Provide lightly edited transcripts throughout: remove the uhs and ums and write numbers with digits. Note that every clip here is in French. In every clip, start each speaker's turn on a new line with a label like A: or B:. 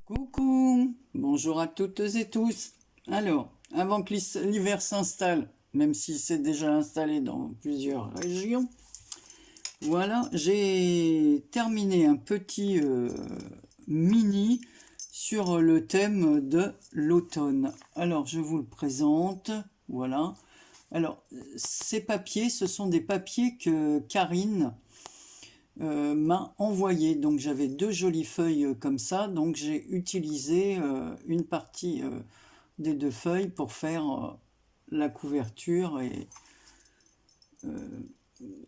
A: Coucou, bonjour à toutes et tous. Alors, avant que l'hiver s'installe, même si c'est déjà installé dans plusieurs régions, voilà, j'ai terminé un petit mini sur le thème de l'automne. Alors, je vous le présente, voilà. Alors, ces papiers, ce sont des papiers que Karine m'a envoyé. Donc j'avais deux jolies feuilles comme ça, donc j'ai utilisé une partie des deux feuilles pour faire la couverture et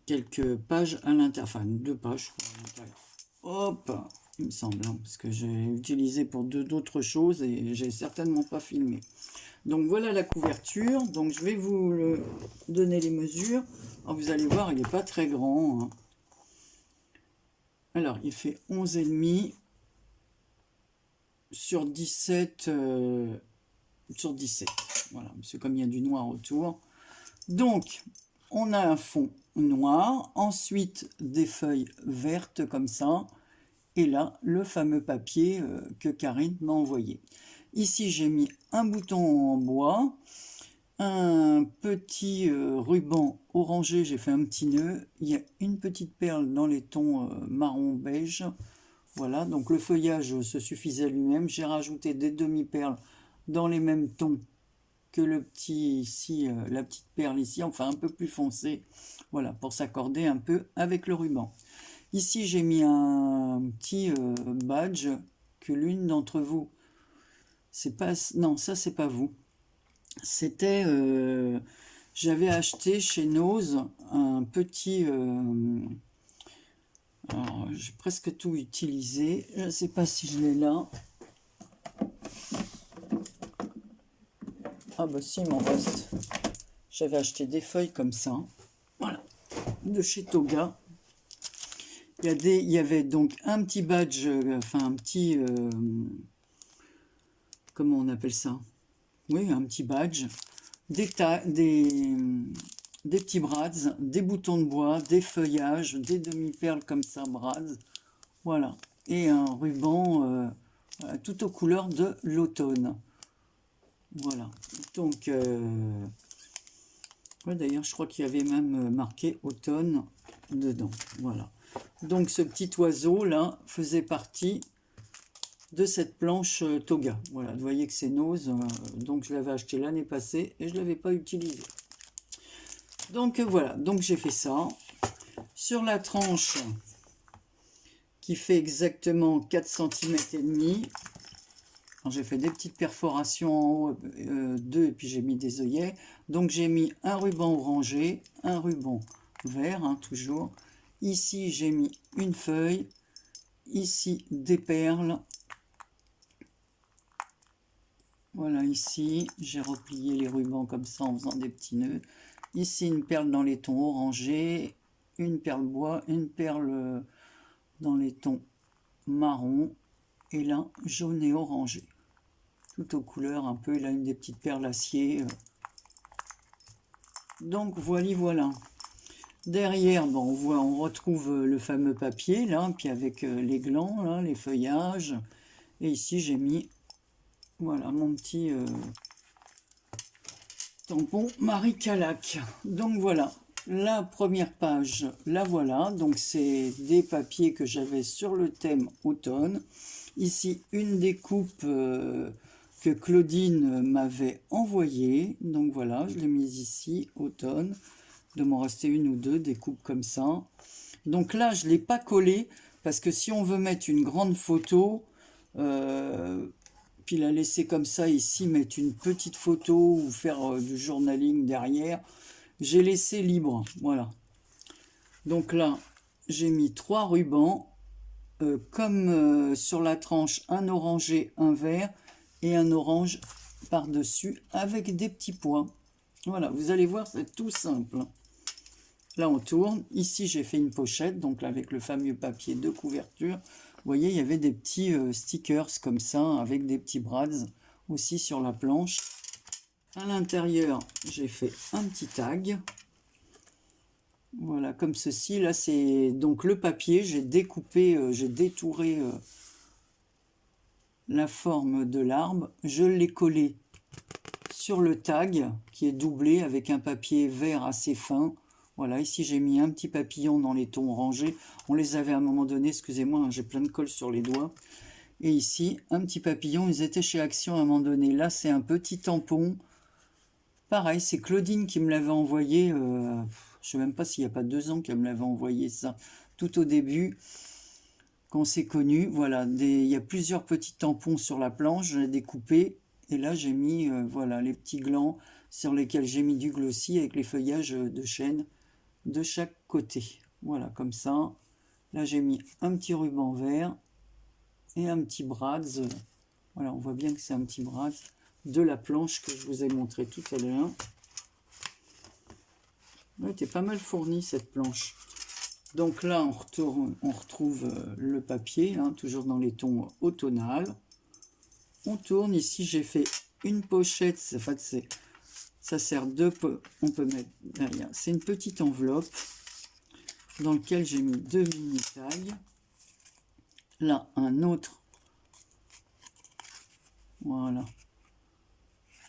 A: quelques pages à l'intérieur, enfin deux pages je crois, à l'intérieur. Hop, il me semble, hein, parce que j'ai utilisé pour d'autres choses et j'ai certainement pas filmé. Donc voilà la couverture, donc je vais vous donner les mesures. Alors, vous allez voir, il n'est pas très grand, hein. Alors, il fait 11,5 sur 17. Sur 17. Voilà, c'est comme il y a du noir autour. Donc, on a un fond noir, ensuite des feuilles vertes comme ça, et là, le fameux papier que Karine m'a envoyé. Ici, j'ai mis un bouton en bois, un petit ruban orangé, j'ai fait un petit nœud, il y a une petite perle dans les tons marron beige. Voilà, donc le feuillage se suffisait lui-même. J'ai rajouté des demi-perles dans les mêmes tons que le petit ici, la petite perle ici, enfin un peu plus foncé. Voilà, pour s'accorder un peu avec le ruban. Ici, j'ai mis un petit badge que l'une d'entre vous, c'est pas, non, ça c'est pas vous. C'était, j'avais acheté chez Nose un petit. Alors, j'ai presque tout utilisé. Je ne sais pas si je l'ai là. Ah bah si, il m'en reste. J'avais acheté des feuilles comme ça. Voilà. De chez Toga. Il y avait donc un petit badge, enfin un petit... comment on appelle ça? Oui, un petit badge. Des petits brads, des boutons de bois, des feuillages, des demi-perles comme ça, brads. Voilà. Et un ruban tout aux couleurs de l'automne. Voilà. Donc, ouais, d'ailleurs, je crois qu'il y avait même marqué automne dedans. Voilà. Donc, ce petit oiseau là faisait partie de cette planche Toga. Voilà. Vous voyez que c'est Nose. Donc, je l'avais acheté l'année passée et je ne l'avais pas utilisé. Donc, voilà. Donc, j'ai fait ça. Sur la tranche qui fait exactement 4 cm et demi. J'ai fait des petites perforations en haut, deux, et puis j'ai mis des œillets. Donc j'ai mis un ruban orangé, un ruban vert, hein, toujours. Ici j'ai mis une feuille, ici des perles. Voilà, ici j'ai replié les rubans comme ça en faisant des petits nœuds. Ici une perle dans les tons orangés, une perle bois, une perle dans les tons marron, et là jaune et orangé. Tout aux couleurs un peu, il a une des petites perles acier. Donc voilà. Derrière, bon, on retrouve le fameux papier là, puis avec les glands, là, les feuillages. Et ici j'ai mis, voilà, mon petit tampon Marie Calac. Donc voilà, la première page, la voilà. Donc c'est des papiers que j'avais sur le thème automne. Ici une découpe que Claudine m'avait envoyée. Donc voilà, je l'ai mise ici, automne. De m'en rester une ou deux, des coupes comme ça. Donc là, je ne l'ai pas collé, parce que si on veut mettre une grande photo, puis la laisser comme ça ici, mettre une petite photo ou faire du journaling derrière, j'ai laissé libre. Voilà. Donc là, j'ai mis 3 rubans, comme sur la tranche, un orangé, un vert, et un orange par-dessus, avec des petits pois. Voilà, vous allez voir, c'est tout simple. Là, on tourne. Ici, j'ai fait une pochette, donc là, avec le fameux papier de couverture. Vous voyez, il y avait des petits stickers comme ça, avec des petits brads aussi sur la planche. À l'intérieur, j'ai fait un petit tag. Voilà, comme ceci. Là, c'est donc le papier. J'ai découpé, j'ai détouré la forme de l'arbre. Je l'ai collé sur le tag qui est doublé avec un papier vert assez fin. Voilà, ici j'ai mis un petit papillon dans les tons orangés. On les avait à un moment donné, excusez-moi, hein, j'ai plein de colle sur les doigts. Et ici, un petit papillon, ils étaient chez Action à un moment donné. Là, c'est un petit tampon. Pareil, c'est Claudine qui me l'avait envoyé, je ne sais même pas s'il n'y a pas 2 ans qu'elle me l'avait envoyé ça, tout au début, quand c'est connu. Voilà, il y a plusieurs petits tampons sur la planche, je l'ai découpé, et là j'ai mis voilà, les petits glands sur lesquels j'ai mis du glossy avec les feuillages de chêne de chaque côté. Voilà, comme ça. Là j'ai mis un petit ruban vert et un petit brads. Voilà, on voit bien que c'est un petit brads de la planche que je vous ai montré tout à l'heure. Elle était pas mal fournie cette planche. Donc là on retrouve le papier, hein, toujours dans les tons automnales. On tourne, ici j'ai fait une pochette, en fait ça sert de, on peut mettre derrière, c'est une petite enveloppe dans laquelle j'ai mis 2 mini tags. Là un autre, voilà,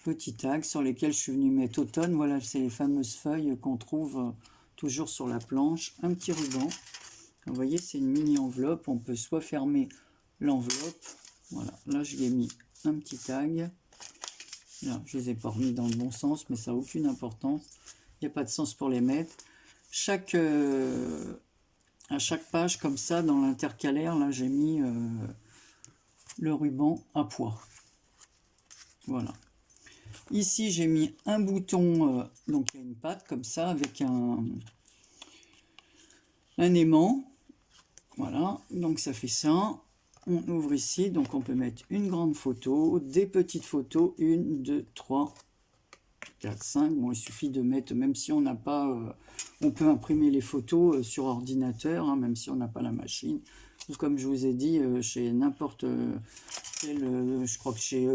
A: petit tag sur lesquels je suis venu mettre automne. Voilà, c'est les fameuses feuilles qu'on trouve toujours sur la planche. Un petit ruban. Vous voyez, c'est une mini enveloppe. On peut soit fermer l'enveloppe. Voilà, là je lui ai mis un petit tag. Là, je les ai pas remis dans le bon sens, mais ça n'a aucune importance. Il n'y a pas de sens pour les mettre. À chaque page, comme ça, dans l'intercalaire, là j'ai mis le ruban à pois. Voilà. Ici, j'ai mis un bouton, donc il y a une patte comme ça, avec un aimant. Voilà, donc ça fait ça. On ouvre ici, donc on peut mettre une grande photo, des petites photos, 1, 2, 3, 4, 5. Bon, il suffit de mettre, même si on n'a pas, on peut imprimer les photos sur ordinateur, hein, même si on n'a pas la machine. Ou comme je vous ai dit, chez n'importe quel, je crois que chez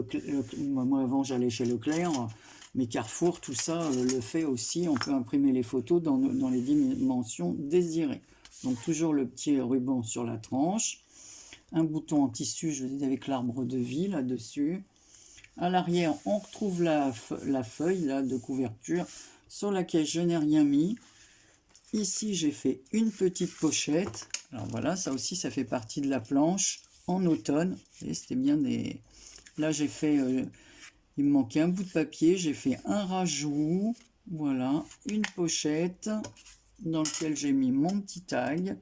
A: moi avant j'allais chez Leclerc, mais Carrefour, tout ça le fait aussi. On peut imprimer les photos dans les dimensions désirées. Donc toujours le petit ruban sur la tranche, un bouton en tissu, je vous ai dit, avec l'arbre de vie là-dessus. À l'arrière, on retrouve la feuille là, de couverture sur laquelle je n'ai rien mis. Ici, j'ai fait une petite pochette. Alors voilà, ça aussi, ça fait partie de la planche en automne. Et c'était bien des... Là, j'ai fait... il me manquait un bout de papier. J'ai fait un rajout. Voilà, une pochette dans laquelle j'ai mis mon petit tag.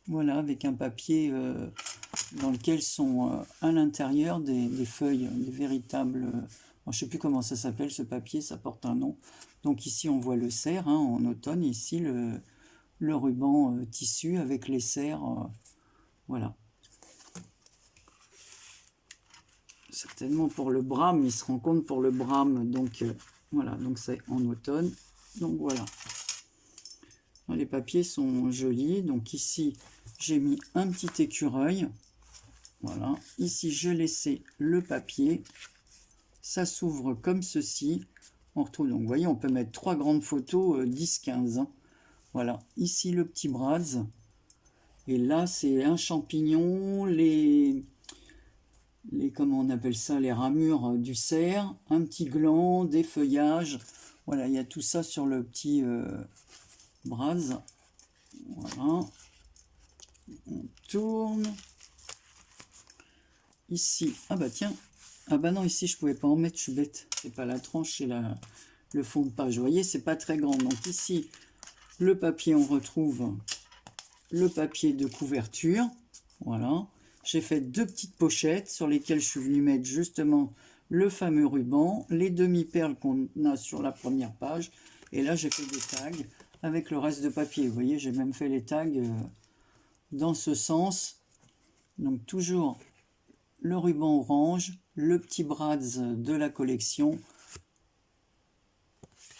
A: Voilà, avec un papier dans lequel sont à l'intérieur des feuilles, des véritables... je ne sais plus comment ça s'appelle ce papier, ça porte un nom. Donc ici on voit le cerf hein, en automne, ici le ruban tissu avec les cerfs, voilà. Certainement pour le brame, il se rend compte pour le brame, donc voilà, donc c'est en automne. Donc voilà. Les papiers sont jolis, donc ici j'ai mis un petit écureuil. Voilà, ici je laissais le papier, ça s'ouvre comme ceci, on retrouve, donc vous voyez, on peut mettre 3 grandes photos, 10-15, hein. Voilà, ici le petit brads, et là c'est un champignon, comment on appelle ça, les ramures du cerf, un petit gland, des feuillages, voilà, il y a tout ça sur le petit brads, voilà, on tourne. Ici, ah bah tiens, ah bah non, ici je pouvais pas en mettre, je suis bête. C'est pas la tranche, c'est le fond de page. Vous voyez, c'est pas très grand. Donc ici, le papier, on retrouve le papier de couverture. Voilà. J'ai fait 2 petites pochettes sur lesquelles je suis venu mettre justement le fameux ruban, les demi-perles qu'on a sur la première page. Et là, j'ai fait des tags avec le reste de papier. Vous voyez, j'ai même fait les tags dans ce sens. Donc toujours le ruban orange, le petit brads de la collection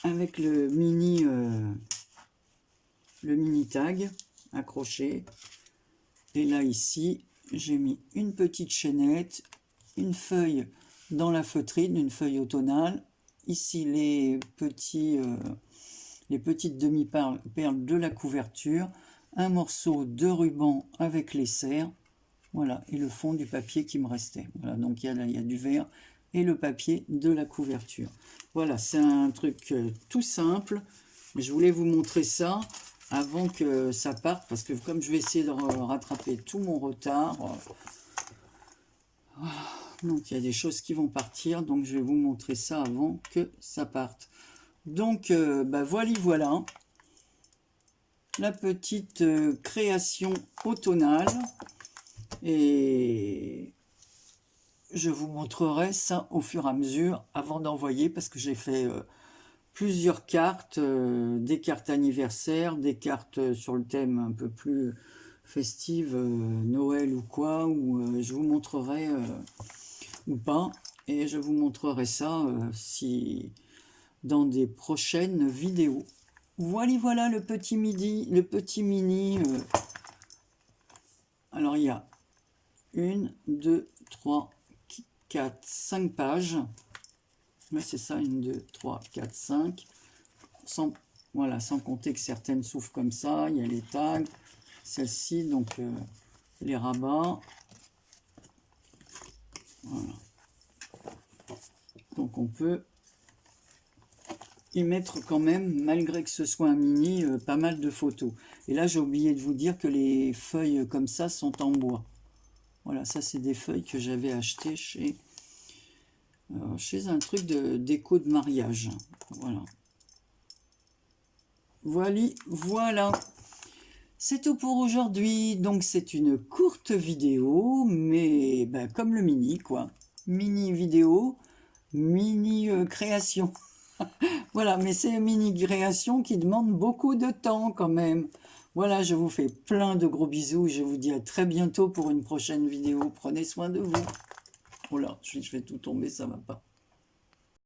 A: avec le mini tag accroché. Et là ici j'ai mis une petite chaînette, une feuille dans la feutrine, une feuille automnale. Ici les petits les petites demi-perles de la couverture, un morceau de ruban avec les serres, voilà, et le fond du papier qui me restait. Voilà, donc il y a du vert et le papier de la couverture. Voilà, c'est un truc tout simple. Je voulais vous montrer ça avant que ça parte, parce que comme je vais essayer de rattraper tout mon retard, donc il y a des choses qui vont partir, donc je vais vous montrer ça avant que ça parte. Donc voilà la petite création automnale, et je vous montrerai ça au fur et à mesure avant d'envoyer, parce que j'ai fait plusieurs cartes, des cartes anniversaires, des cartes sur le thème un peu plus festive, Noël ou quoi, où je vous montrerai ou pas, et je vous montrerai ça si dans des prochaines vidéos. Voilà le petit mini. Alors il y a 1, 2, 3, 4, 5 pages. Là c'est ça, 1, 2, 3, 4, 5. Voilà, sans compter que certaines s'ouvrent comme ça. Il y a les tags, celle-ci, donc les rabats. Voilà. Donc on peut y mettre quand même, malgré que ce soit un mini, pas mal de photos. Et là j'ai oublié de vous dire que les feuilles comme ça sont en bois. Voilà, ça c'est des feuilles que j'avais achetées chez un truc de déco de mariage. Voilà. C'est tout pour aujourd'hui. Donc c'est une courte vidéo, mais comme le mini, quoi. Mini vidéo, mini création. Voilà, mais c'est une mini création qui demande beaucoup de temps quand même. Voilà, je vous fais plein de gros bisous. Je vous dis à très bientôt pour une prochaine vidéo. Prenez soin de vous. Oh là, je fais tout tomber, ça va pas.